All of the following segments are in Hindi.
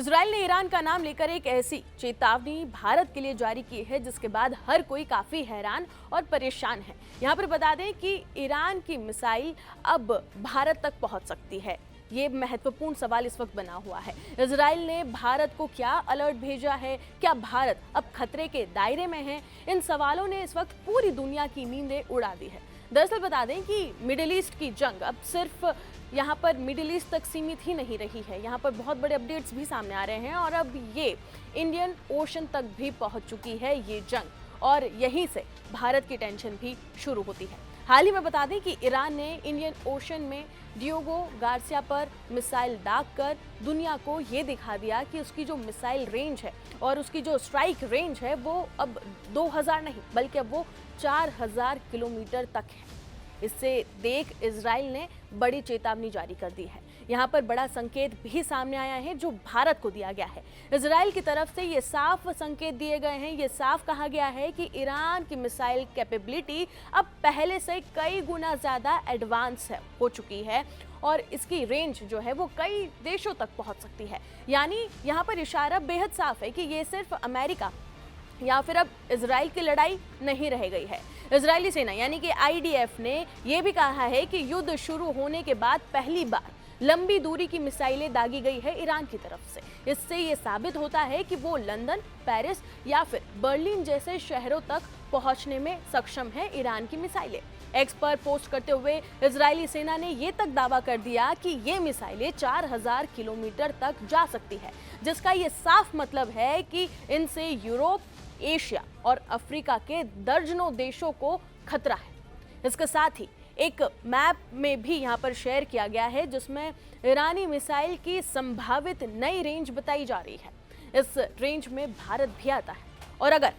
इजराइल ने ईरान का नाम लेकर एक ऐसी चेतावनी भारत के लिए जारी की है जिसके बाद हर कोई काफी हैरान और परेशान है। यहाँ पर बता दें कि ईरान की मिसाइल अब भारत तक पहुंच सकती है। ये महत्वपूर्ण सवाल इस वक्त बना हुआ है। इजराइल ने भारत को क्या अलर्ट भेजा है? क्या भारत अब खतरे के दायरे में है? इन सवालों ने इस वक्त पूरी दुनिया की नींदें उड़ा दी है। दरअसल बता दें कि मिडिल ईस्ट की जंग अब सिर्फ यहाँ पर मिडिल ईस्ट तक सीमित ही नहीं रही है। यहाँ पर बहुत बड़े अपडेट्स भी सामने आ रहे हैं और अब ये इंडियन ओशन तक भी पहुँच चुकी है ये जंग, और यहीं से भारत की टेंशन भी शुरू होती है। हाल ही में बता दें कि ईरान ने इंडियन ओशन में डियोगो गार्सिया पर मिसाइल दागकर दुनिया को ये दिखा दिया कि उसकी जो मिसाइल रेंज है और उसकी जो स्ट्राइक रेंज है वो अब 2000 नहीं बल्कि अब वो 4000 किलोमीटर तक है। इससे देख इजराइल ने बड़ी चेतावनी जारी कर दी है। यहाँ पर बड़ा संकेत भी सामने आया है जो भारत को दिया गया है। इजराइल की तरफ से ये साफ संकेत दिए गए हैं, ये साफ कहा गया है कि ईरान की मिसाइल कैपेबिलिटी अब पहले से कई गुना ज़्यादा एडवांस हो चुकी है और इसकी रेंज जो है वो कई देशों तक पहुँच सकती है। यानी यहाँ पर इशारा बेहद साफ है कि ये सिर्फ अमेरिका या फिर अब इजराइल की लड़ाई नहीं रह गई है। इजरायली सेना यानी कि आईडीएफ ने यह भी कहा है कि युद्ध शुरू होने के बाद पहली बार लंबी दूरी की मिसाइलें दागी गई है ईरान की तरफ से। इससे ये साबित होता है कि वो लंदन, पेरिस या फिर बर्लिन जैसे शहरों तक पहुंचने में सक्षम है ईरान की मिसाइलें। एक्स पर पोस्ट करते हुए इजरायली सेना ने ये तक दावा कर दिया कि ये मिसाइलें 4000 किलोमीटर तक जा सकती है, जिसका ये साफ मतलब है कि इनसे यूरोप, एशिया और अफ्रीका के दर्जनों देशों को खतरा है। इसके साथ ही एक मैप में भी यहाँ पर शेयर किया गया है जिसमें ईरानी मिसाइल की संभावित नई रेंज बताई जा रही है। इस रेंज में भारत भी आता है और अगर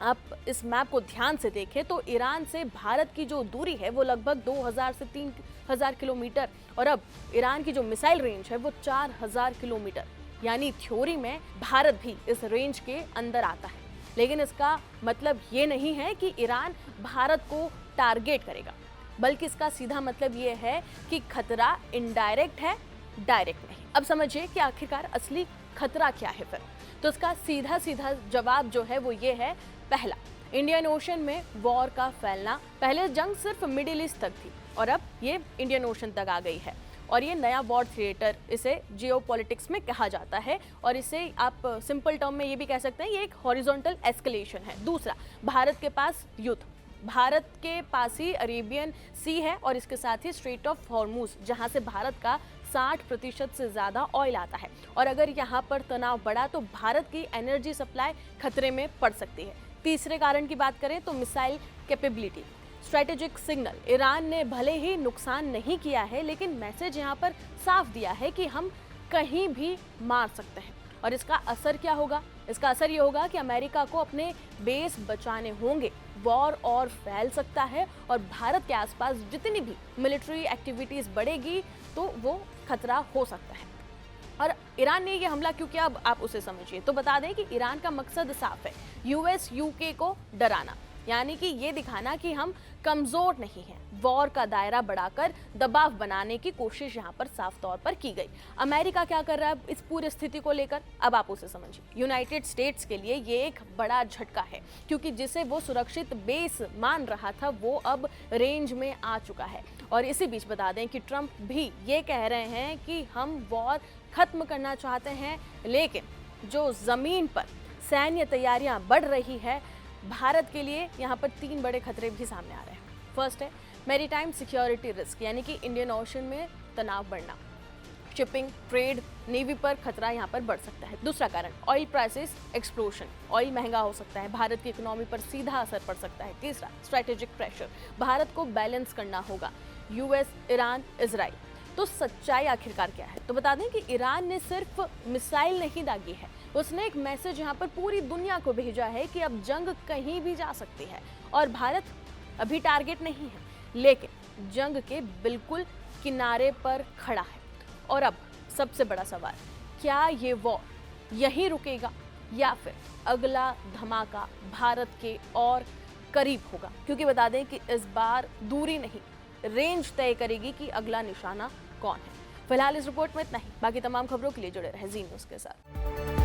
आप इस मैप को ध्यान से देखें तो ईरान से भारत की जो दूरी है वो लगभग 2000 से 3000 किलोमीटर और अब ईरान की जो मिसाइल रेंज है वो 4000 किलोमीटर। यानी थ्योरी में भारत भी इस रेंज के अंदर आता है, लेकिन इसका मतलब ये नहीं है कि ईरान भारत को टारगेट करेगा, बल्कि इसका सीधा मतलब ये है कि खतरा इनडायरेक्ट है, डायरेक्ट नहीं। अब समझिए कि आखिरकार असली खतरा क्या है फिर। तो इसका सीधा सीधा जवाब जो है वो ये है। पहला, इंडियन ओशन में वॉर का फैलना। पहले जंग सिर्फ मिडिल ईस्ट तक थी और अब ये इंडियन ओशन तक आ गई है और ये नया वॉर थिएटर इसे जियोपॉलिटिक्स में कहा जाता है और इसे आप सिंपल टर्म में ये भी कह सकते हैं ये एक हॉरिजॉन्टल एस्केलेशन है। दूसरा, भारत के पास युद्ध। भारत के पास ही अरेबियन सी है और इसके साथ ही स्ट्रेट ऑफ हॉर्मुज, जहां से भारत का 60% से ज़्यादा ऑयल आता है और अगर यहाँ पर तनाव बढ़ा तो भारत की एनर्जी सप्लाई खतरे में पड़ सकती है। तीसरे कारण की बात करें तो missile capability, strategic signal. Iran ने भले ही नुकसान नहीं किया है लेकिन मैसेज यहाँ पर साफ दिया है कि हम कहीं भी मार सकते हैं और इसका असर क्या होगा? इसका असर ये होगा कि अमेरिका को अपने बेस बचाने होंगे, वॉर और फैल सकता है और भारत के आसपास जितनी भी मिलिट्री एक्टिविटीज़ बढ़ेगी तो वो खतरा हो सकता है। और ईरान ने ये हमला क्यों किया अब आप उसे समझिए। तो बता दें कि ईरान का मकसद साफ है, यूएस यूके को डराना, यानी कि ये दिखाना कि हम कमज़ोर नहीं हैं। वॉर का दायरा बढ़ाकर दबाव बनाने की कोशिश यहाँ पर साफ तौर पर की गई। अमेरिका क्या कर रहा है इस पूरी स्थिति को लेकर, अब आप उसे समझिए। यूनाइटेड स्टेट्स के लिए ये एक बड़ा झटका है क्योंकि जिसे वो सुरक्षित बेस मान रहा था वो अब रेंज में आ चुका है। और इसी बीच बता दें कि ट्रंप भी ये कह रहे हैं कि हम वॉर खत्म करना चाहते हैं, लेकिन जो ज़मीन पर सैन्य तैयारियां बढ़ रही है भारत के लिए, यहाँ पर 3 बड़े खतरे भी सामने आ रहे हैं। फर्स्ट है मैरीटाइम सिक्योरिटी रिस्क, यानी कि इंडियन ओशन में तनाव बढ़ना। शिपिंग, ट्रेड, नेवी पर खतरा यहाँ पर बढ़ सकता है। दूसरा कारण, ऑयल प्राइसेस एक्सप्लोशन, ऑयल महंगा हो सकता है, भारत की इकोनॉमी पर सीधा असर पड़ सकता है। तीसरा, स्ट्रेटेजिक प्रेशर, भारत को बैलेंस करना होगा, यूएस, ईरान, इजराइल। तो सच्चाई आखिरकार क्या है? तो बता दें कि ईरान ने सिर्फ मिसाइल नहीं दागी है, उसने एक मैसेज यहाँ पर पूरी दुनिया को भेजा है कि अब जंग कहीं भी जा सकती है और भारत अभी टारगेट नहीं है लेकिन जंग के बिल्कुल किनारे पर खड़ा है। और अब सबसे बड़ा सवाल, क्या ये वॉर यहीं रुकेगा या फिर अगला धमाका भारत के और करीब होगा? क्योंकि बता दें कि इस बार दूरी नहीं, रेंज तय करेगी कि अगला निशाना कौन है। फिलहाल इस रिपोर्ट में इतना ही। बाकी तमाम खबरों के लिए जुड़े रहे जी न्यूज़ के साथ।